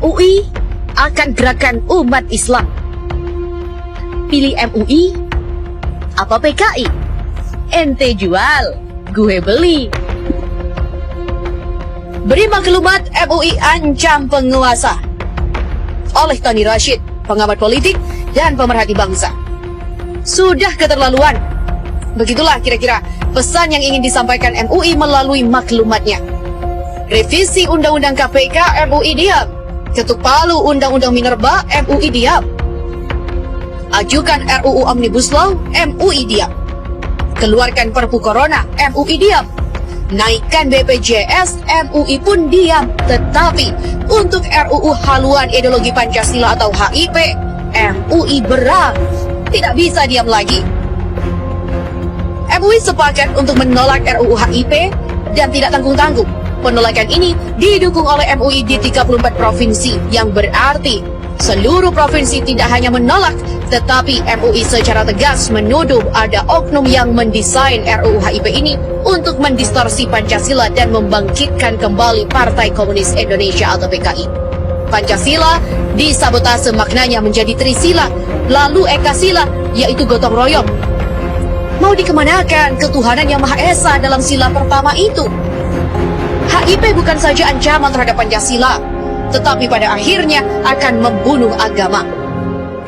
MUI akan gerakan umat Islam. Pilih MUI apa PKI? Ente jual, gue beli. Beri maklumat MUI ancam penguasa. Oleh Tony Rashid, pengamat politik dan pemerhati bangsa. Sudah keterlaluan. Begitulah kira-kira pesan yang ingin disampaikan MUI melalui maklumatnya. Revisi Undang-Undang KPK, MUI diam. Ketuk palu Undang-Undang Minerba, MUI diam. Ajukan RUU Omnibus Law, MUI diam. Keluarkan Perpu Corona, MUI diam. Naikkan BPJS, MUI pun diam. Tetapi untuk RUU haluan ideologi Pancasila atau HIP, MUI berang. Tidak bisa diam lagi. MUI sepakat untuk menolak RUU HIP dan tidak tanggung-tanggung. Penolakan ini didukung oleh MUI di 34 provinsi, yang berarti seluruh provinsi tidak hanya menolak, tetapi MUI secara tegas menuduh ada oknum yang mendesain RUU HIP ini untuk mendistorsi Pancasila dan membangkitkan kembali Partai Komunis Indonesia atau PKI. Pancasila disabotase maknanya menjadi Trisila, lalu Ekasila, yaitu gotong royong. Mau dikemanakan ketuhanan yang Maha Esa dalam sila pertama itu? HIP bukan saja ancaman terhadap Pancasila, tetapi pada akhirnya akan membunuh agama.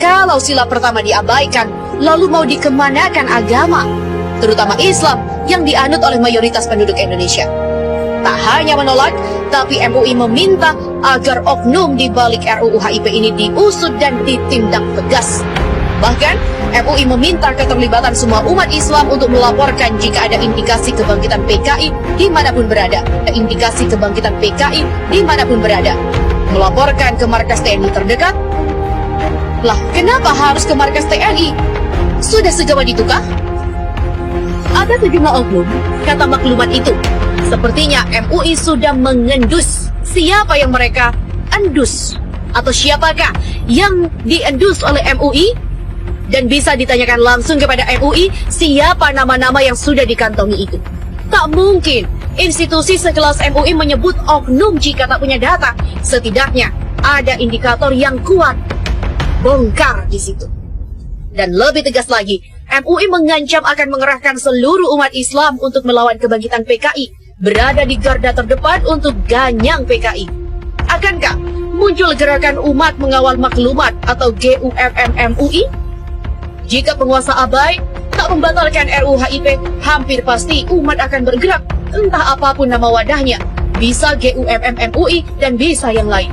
Kalau sila pertama diabaikan, lalu mau dikemanakan agama, terutama Islam yang dianut oleh mayoritas penduduk Indonesia. Tak hanya menolak, tapi MUI meminta agar oknum di balik RUU HIP ini diusut dan ditindak tegas. Bahkan, MUI meminta keterlibatan semua umat Islam untuk melaporkan jika ada indikasi kebangkitan PKI dimanapun berada. Indikasi kebangkitan PKI dimanapun berada. Melaporkan ke markas TNI terdekat. Lah, kenapa harus ke markas TNI? Sudah sejauh itukah? Ada sejumlah oknum, kata maklumat itu. Sepertinya MUI sudah mengendus. Siapa yang mereka endus? Atau siapakah yang diendus oleh MUI? Dan bisa ditanyakan langsung kepada MUI siapa nama-nama yang sudah dikantongi itu. Tak mungkin institusi sekelas MUI menyebut oknum jika tak punya data. Setidaknya ada indikator yang kuat. Bongkar di situ. Dan lebih tegas lagi, MUI mengancam akan mengerahkan seluruh umat Islam untuk melawan kebangkitan PKI, berada di garda terdepan untuk ganyang PKI. Akankah muncul gerakan umat mengawal maklumat atau GUMM MUI? Jika penguasa abai tak membatalkan RUU HIP, hampir pasti umat akan bergerak, entah apapun nama wadahnya. Bisa GUMM MUI dan bisa yang lain.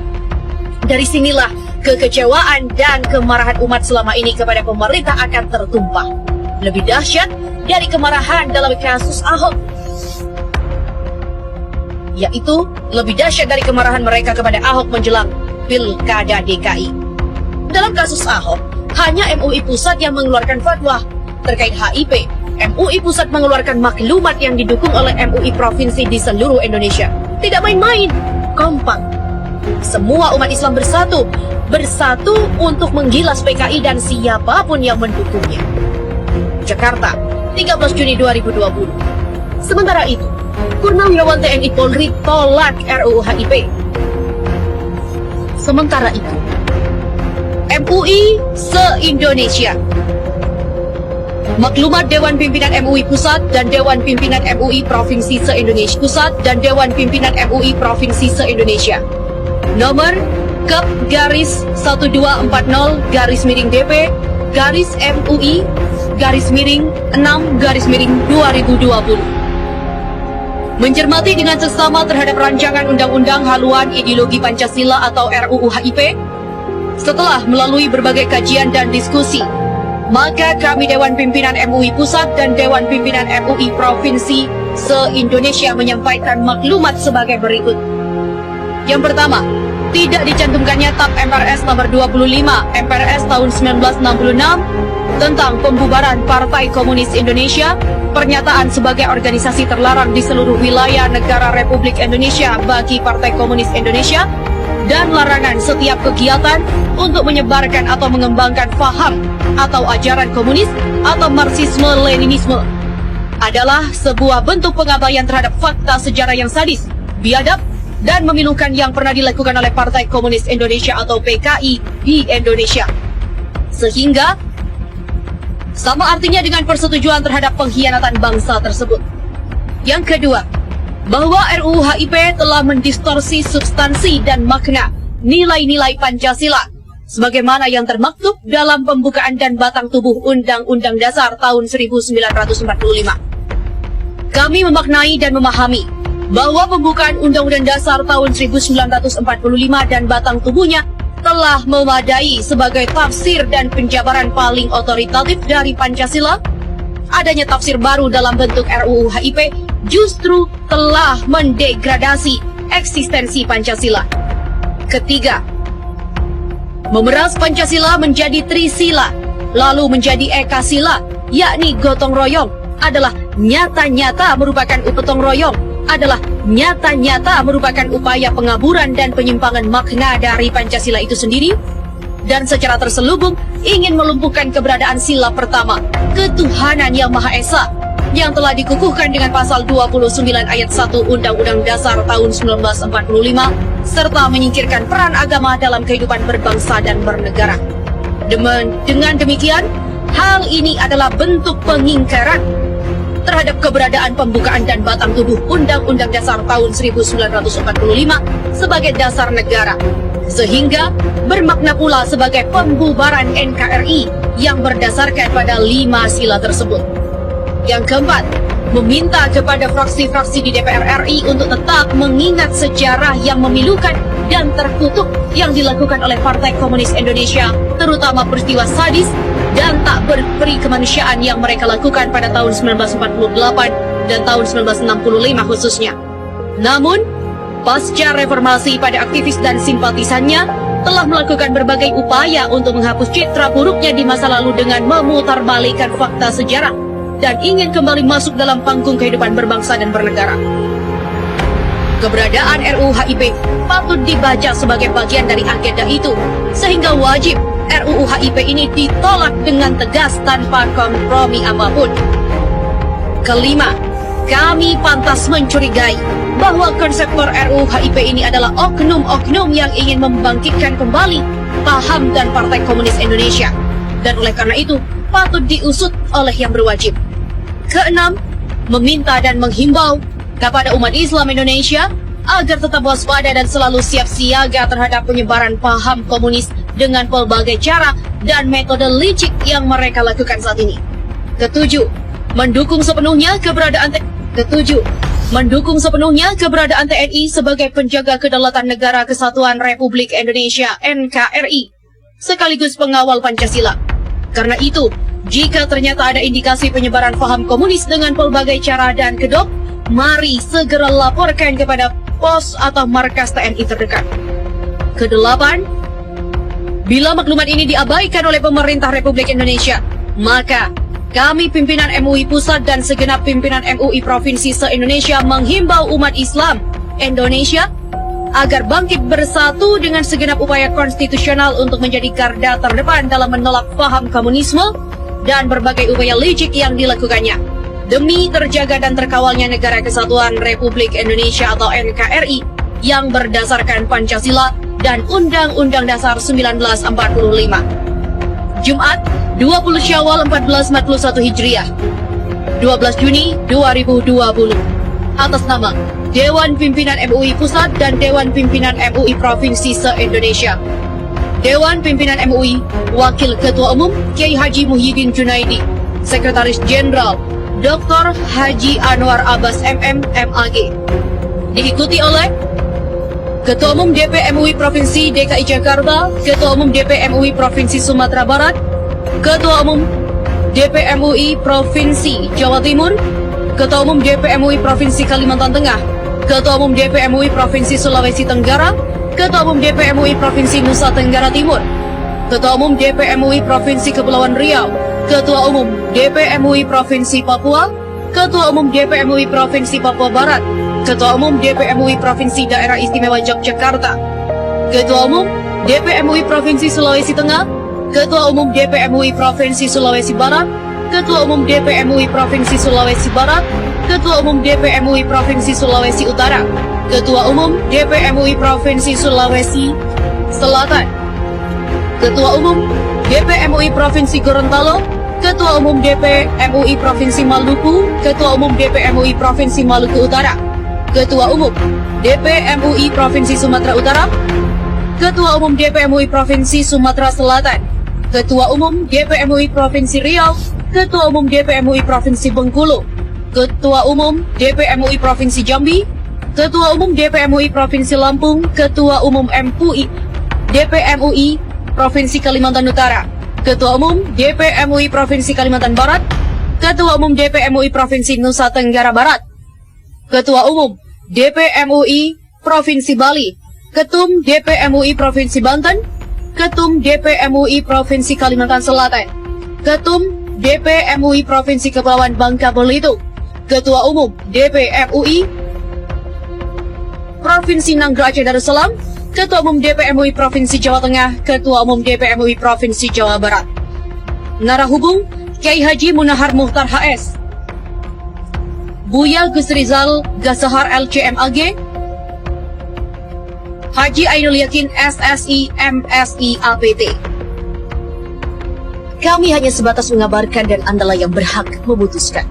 Dari sinilah kekecewaan dan kemarahan umat selama ini kepada pemerintah akan tertumpah. Lebih dahsyat dari kemarahan dalam kasus Ahok, yaitu lebih dahsyat dari kemarahan mereka kepada Ahok menjelang Pilkada DKI. Dalam kasus Ahok, hanya MUI Pusat yang mengeluarkan fatwa terkait HIP. MUI Pusat mengeluarkan maklumat yang didukung oleh MUI Provinsi di seluruh Indonesia. Tidak main-main, kompak. Semua umat Islam bersatu untuk menggilas PKI dan siapapun yang mendukungnya. Jakarta, 13 Juni 2020. Sementara itu, Purnawirawan TNI Polri tolak RUU HIP. Sementara itu, MUI se-Indonesia. Maklumat Dewan Pimpinan MUI Pusat dan Dewan Pimpinan MUI Provinsi se-Indonesia Pusat dan Dewan Pimpinan MUI Provinsi se-Indonesia. Nomor Kep garis 1240 garis miring DP garis MUI garis miring 6 garis miring 2020. Mencermati dengan seksama terhadap rancangan undang-undang haluan ideologi Pancasila atau RUU HIP, setelah melalui berbagai kajian dan diskusi, maka kami Dewan Pimpinan MUI Pusat dan Dewan Pimpinan MUI Provinsi se-Indonesia menyampaikan maklumat sebagai berikut. Yang pertama, tidak dicantumkannya TAP MPRS nomor 25 MPRS tahun 1966 tentang pembubaran Partai Komunis Indonesia, pernyataan sebagai organisasi terlarang di seluruh wilayah negara Republik Indonesia bagi Partai Komunis Indonesia, dan larangan setiap kegiatan untuk menyebarkan atau mengembangkan paham atau ajaran komunis atau Marxisme-Leninisme adalah sebuah bentuk pengabaian terhadap fakta sejarah yang sadis, biadab, dan memilukan yang pernah dilakukan oleh Partai Komunis Indonesia atau PKI di Indonesia. Sehingga sama artinya dengan persetujuan terhadap pengkhianatan bangsa tersebut. Yang kedua, bahwa RUU HIP telah mendistorsi substansi dan makna nilai-nilai Pancasila sebagaimana yang termaktub dalam pembukaan dan batang tubuh Undang-Undang Dasar tahun 1945. Kami memaknai dan memahami bahwa pembukaan Undang-Undang Dasar tahun 1945 dan batang tubuhnya telah memadai sebagai tafsir dan penjabaran paling otoritatif dari Pancasila. Adanya tafsir baru dalam bentuk RUU HIP justru telah mendegradasi eksistensi Pancasila. Ketiga, memeras Pancasila menjadi Trisila, lalu menjadi Ekasila, yakni gotong royong, adalah nyata-nyata merupakan upaya pengaburan dan penyimpangan makna dari Pancasila itu sendiri, dan secara terselubung ingin melumpuhkan keberadaan sila pertama, ketuhanan yang Maha Esa, yang telah dikukuhkan dengan pasal 29 ayat 1 Undang-Undang Dasar tahun 1945, serta menyingkirkan peran agama dalam kehidupan berbangsa dan bernegara. Dengan demikian, hal ini adalah bentuk pengingkaran terhadap keberadaan pembukaan dan batang tubuh Undang-Undang Dasar tahun 1945 sebagai dasar negara, sehingga bermakna pula sebagai pembubaran NKRI yang berdasarkan pada 5 sila tersebut. Yang keempat, meminta kepada fraksi-fraksi di DPR RI untuk tetap mengingat sejarah yang memilukan dan terkutuk yang dilakukan oleh Partai Komunis Indonesia, terutama peristiwa sadis dan tak berperi kemanusiaan yang mereka lakukan pada tahun 1948 dan tahun 1965 khususnya. Namun, pasca reformasi pada aktivis dan simpatisannya telah melakukan berbagai upaya untuk menghapus citra buruknya di masa lalu dengan memutarbalikkan fakta sejarah dan ingin kembali masuk dalam panggung kehidupan berbangsa dan bernegara. Keberadaan RUU HIP patut dibaca sebagai bagian dari agenda itu, sehingga wajib RUU HIP ini ditolak dengan tegas tanpa kompromi apapun. Kelima, kami pantas mencurigai bahwa konseptor RUU HIP ini adalah oknum-oknum yang ingin membangkitkan kembali paham dan Partai Komunis Indonesia, dan oleh karena itu patut diusut oleh yang berwajib. Keenam, meminta dan menghimbau kepada umat Islam Indonesia agar tetap waspada dan selalu siap siaga terhadap penyebaran paham komunis dengan pelbagai cara dan metode licik yang mereka lakukan saat ini. Ketujuh, mendukung sepenuhnya keberadaan TNI sebagai penjaga kedaulatan negara Kesatuan Republik Indonesia NKRI sekaligus pengawal Pancasila. Karena itu, jika ternyata ada indikasi penyebaran paham komunis dengan pelbagai cara dan kedok, mari segera laporkan kepada pos atau markas TNI terdekat. Kedelapan, bila maklumat ini diabaikan oleh pemerintah Republik Indonesia, maka kami pimpinan MUI Pusat dan segenap pimpinan MUI Provinsi se-Indonesia menghimbau umat Islam Indonesia agar bangkit bersatu dengan segenap upaya konstitusional untuk menjadi garda terdepan dalam menolak paham komunisme dan berbagai upaya licik yang dilakukannya, demi terjaga dan terkawalnya Negara Kesatuan Republik Indonesia atau NKRI yang berdasarkan Pancasila dan Undang-Undang Dasar 1945. Jumat, 20 Syawal 1441 Hijriah, 12 Juni 2020. Atas nama Dewan Pimpinan MUI Pusat dan Dewan Pimpinan MUI Provinsi se-Indonesia. Dewan Pimpinan MUI, Wakil Ketua Umum Kiai Haji Muhyiddin Junaidi, Sekretaris Jenderal Dr. Haji Anwar Abbas MM, MAG. Diikuti oleh Ketua Umum DP MUI Provinsi DKI Jakarta, Ketua Umum DP MUI Provinsi Sumatera Barat, Ketua Umum DP MUI Provinsi Jawa Timur, Ketua Umum DP MUI Provinsi Kalimantan Tengah, Ketua Umum DP MUI Provinsi Sulawesi Tenggara, Ketua Umum DP MUI Provinsi Nusa Tenggara Timur, Ketua Umum DP MUI Provinsi Kepulauan Riau, Ketua Umum DP MUI Provinsi Papua, Ketua Umum DP MUI Provinsi Papua Barat, Ketua Umum DP MUI Provinsi Daerah Istimewa Yogyakarta, Ketua Umum DP MUI Provinsi Sulawesi Tengah, Ketua Umum DP MUI Provinsi Sulawesi Barat, Ketua Umum DP MUI Provinsi Sulawesi Barat, Ketua Umum DP MUI Provinsi Sulawesi Utara, Ketua Umum DP MUI Provinsi Sulawesi Selatan, Ketua Umum DP MUI Provinsi Gorontalo, Ketua Umum DP MUI Provinsi Maluku, Ketua Umum DP MUI Provinsi Maluku Utara, Ketua Umum DP MUI Provinsi Sumatera Utara, Ketua Umum DP MUI Provinsi Sumatera Selatan, Ketua Umum DP MUI Provinsi Riau, Ketua Umum DP MUI Provinsi Bengkulu, Ketua Umum DP MUI Provinsi Jambi, Ketua Umum DP MUI Provinsi Lampung, Ketua Umum MUI DP MUI Provinsi Kalimantan Utara, Ketua Umum DP MUI Provinsi Kalimantan Barat, Ketua Umum DP MUI Provinsi Nusa Tenggara Barat, Ketua Umum DP MUI Provinsi Bali, Ketum DP MUI Provinsi Banten, Ketum DP MUI Provinsi Kalimantan Selatan, Ketum DP MUI Provinsi Kepulauan Bangka Belitung, Ketua Umum DP MUI Provinsi Nanggra Aceh Darussalam, Ketua Umum DP MUI Provinsi Jawa Tengah, Ketua Umum DP MUI Provinsi Jawa Barat. Narah hubung Kiai Haji Munahar Muhtar HS, Buya Gus Rizal Gasahar LCM AG, Haji Ainul Yakin SSI MSI APT. Kami hanya sebatas mengabarkan dan Andalah yang berhak memutuskan.